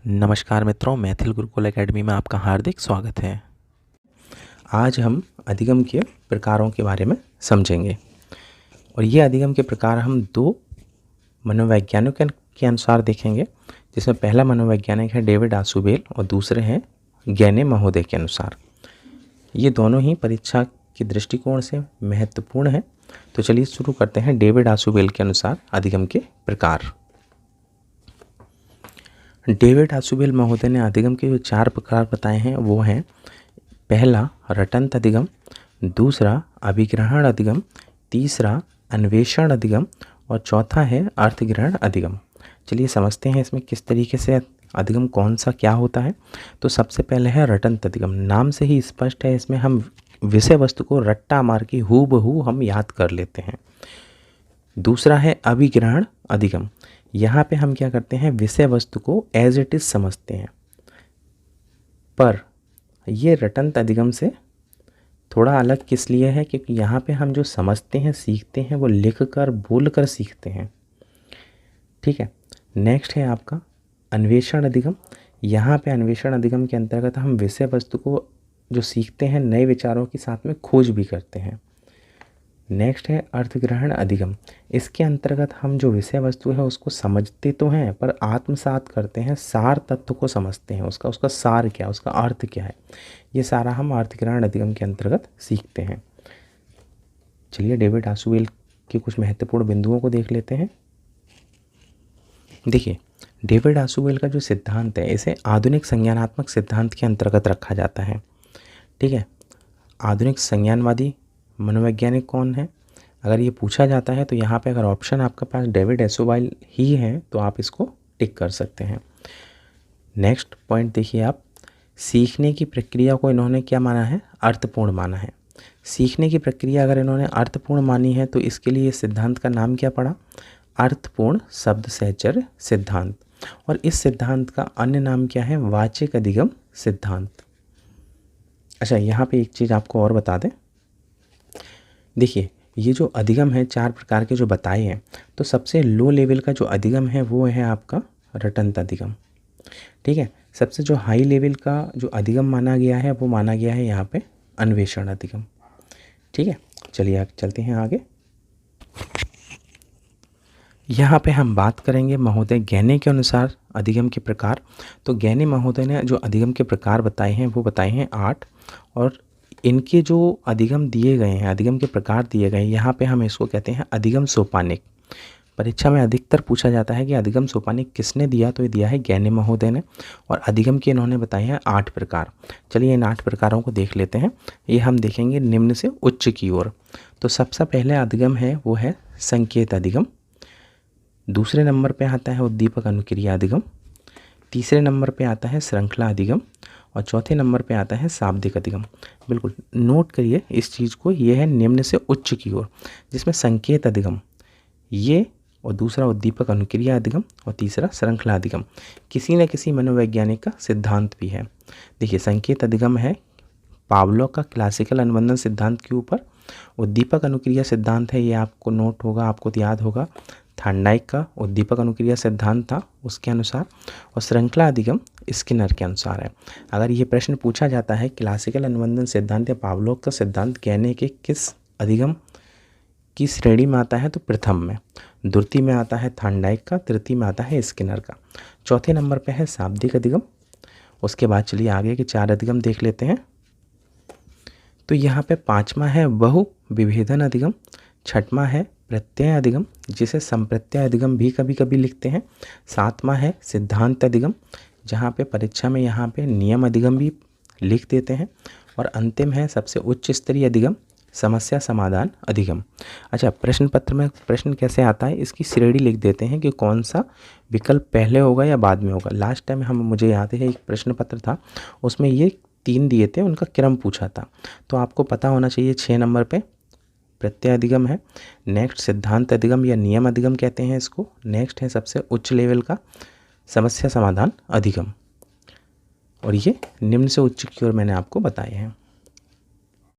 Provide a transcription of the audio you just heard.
नमस्कार मित्रों, मैथिल गुरुकुल एकेडमी में आपका हार्दिक स्वागत है। आज हम अधिगम के प्रकारों के बारे में समझेंगे और ये अधिगम के प्रकार हम दो मनोवैज्ञानिकों के अनुसार देखेंगे, जिसमें पहला मनोवैज्ञानिक है डेविड आसुबेल और दूसरे हैं गैने महोदय के अनुसार। ये दोनों ही परीक्षा के दृष्टिकोण से महत्वपूर्ण है। तो चलिए शुरू करते हैं डेविड आसुबेल के अनुसार अधिगम के प्रकार। डेविड आसुबेल महोदय ने अधिगम के जो 4 प्रकार बताए हैं वो हैं, पहला रटंत अधिगम, दूसरा अभिग्रहण अधिगम, तीसरा अन्वेषण अधिगम और चौथा है अर्थग्रहण अधिगम। चलिए समझते हैं इसमें किस तरीके से अधिगम कौन सा क्या होता है। तो सबसे पहले है रटंत अधिगम। नाम से ही स्पष्ट है, इसमें हम विषय वस्तु को रट्टा मार के हूबहू हम याद कर लेते हैं। दूसरा है अभिग्रहण अधिगम। यहाँ पे हम क्या करते हैं, विषय वस्तु को एज इट इज़ समझते हैं। पर ये रटंत अधिगम से थोड़ा अलग किस लिए है, क्योंकि यहाँ पे हम जो समझते हैं सीखते हैं वो लिख कर बोल कर सीखते हैं। ठीक है। नेक्स्ट है आपका अन्वेषण अधिगम। यहाँ पे अन्वेषण अधिगम के अंतर्गत हम विषय वस्तु को जो सीखते हैं नए विचारों के साथ में खोज भी करते हैं। नेक्स्ट है अर्थग्रहण अधिगम। इसके अंतर्गत हम जो विषय वस्तु है उसको समझते तो हैं पर आत्मसात करते हैं, सार तत्व को समझते हैं, उसका सार क्या, उसका अर्थ क्या है, ये सारा हम अर्थग्रहण अधिगम के अंतर्गत सीखते हैं। चलिए डेविड आसुबेल के कुछ महत्वपूर्ण बिंदुओं को देख लेते हैं। देखिए, डेविड आसुबेल का जो सिद्धांत है इसे आधुनिक संज्ञानात्मक सिद्धांत के अंतर्गत रखा जाता है। ठीक है। आधुनिक संज्ञानवादी मनोवैज्ञानिक कौन है, अगर ये पूछा जाता है तो यहाँ पे अगर ऑप्शन आपके पास डेविड आसुबेल ही है तो आप इसको टिक कर सकते हैं। नेक्स्ट पॉइंट देखिए आप, सीखने की प्रक्रिया को इन्होंने क्या माना है, अर्थपूर्ण माना है। सीखने की प्रक्रिया अगर इन्होंने अर्थपूर्ण मानी है तो इसके लिए इस सिद्धांत का नाम क्या पड़ा, अर्थपूर्ण शब्द सहचर्य सिद्धांत। और इस सिद्धांत का अन्य नाम क्या है, वाचिक अधिगम सिद्धांत। अच्छा, यहाँ पे एक चीज़ आपको और बता दें। देखिए, ये जो अधिगम है 4 प्रकार के जो बताए हैं, तो सबसे लो लेवल का जो अधिगम है वो है आपका रटंत अधिगम। ठीक है। सबसे जो हाई लेवल का जो अधिगम माना गया है वो माना गया है यहाँ पे अन्वेषण अधिगम। ठीक है। चलिए चलते हैं आगे। यहाँ पे हम बात करेंगे महोदय गैने के अनुसार अधिगम के प्रकार। तो गैने महोदय ने जो अधिगम के प्रकार बताए हैं वो बताए हैं 8, और इनके जो अधिगम दिए गए हैं, अधिगम के प्रकार दिए गए हैं, यहाँ पे हम इसको कहते हैं अधिगम सोपानिक। परीक्षा में अधिकतर पूछा जाता है कि अधिगम सोपानिक किसने दिया, तो ये दिया है गैने महोदय ने, और अधिगम के इन्होंने बताए हैं 8 प्रकार। चलिए इन 8 प्रकारों को देख लेते हैं। ये हम देखेंगे निम्न से उच्च की ओर। तो सबसे पहले अधिगम है वो है संकेत अधिगम। दूसरे नंबर पर आता है उद्दीपक अनुक्रिया अधिगम। तीसरे नंबर पे आता है श्रृंखला अधिगम और चौथे नंबर पे आता है शाब्दिक अधिगम। बिल्कुल नोट करिए इस चीज़ को, ये है निम्न से उच्च की ओर, जिसमें संकेत अधिगम ये, और दूसरा उद्दीपक अनुक्रिया अधिगम और तीसरा श्रृंखला अधिगम किसी न किसी मनोवैज्ञानिक का सिद्धांत भी है। देखिए, संकेत अधिगम है पावलोव का क्लासिकल अनुबंधन सिद्धांत के ऊपर। उद्दीपक अनुक्रिया सिद्धांत है, ये आपको नोट होगा, आपको याद होगा, थॉर्नडाइक का उद्दीपक अनुक्रिया सिद्धांत था उसके अनुसार। और श्रृंखला अधिगम स्किनर के अनुसार है। अगर ये प्रश्न पूछा जाता है क्लासिकल अनुबंधन सिद्धांत या पावलोव का सिद्धांत गैने के किस अधिगम की श्रेणी में आता है, तो प्रथम में, द्वितीय में आता है थॉर्नडाइक का, तृतीय में आता है स्किनर का, चौथे नंबर पर है शाब्दिक अधिगम। उसके बाद चलिए आगे के 4 अधिगम देख लेते हैं। तो यहाँ पे 5वां है बहु विभेदन अधिगम, 6वां है प्रत्यय अधिगम जिसे संप्रत्यय अधिगम भी कभी कभी लिखते हैं, 7वां है सिद्धांत अधिगम जहाँ पे परीक्षा में यहाँ पे नियम अधिगम भी लिख देते हैं, और अंतिम है सबसे उच्च स्तरीय अधिगम समस्या समाधान अधिगम। अच्छा, प्रश्न पत्र में प्रश्न कैसे आता है, इसकी श्रेणी लिख देते हैं कि कौन सा विकल्प पहले होगा या बाद में होगा। लास्ट टाइम मुझे याद है एक प्रश्न पत्र था उसमें ये 3 दिए थे, उनका क्रम पूछा था, तो आपको पता होना चाहिए। 6 नंबर पे प्रत्यय अधिगम है, नेक्स्ट सिद्धांत अधिगम या नियम अधिगम कहते हैं इसको, नेक्स्ट है सबसे उच्च लेवल का समस्या समाधान अधिगम, और ये निम्न से उच्च की ओर मैंने आपको बताए हैं।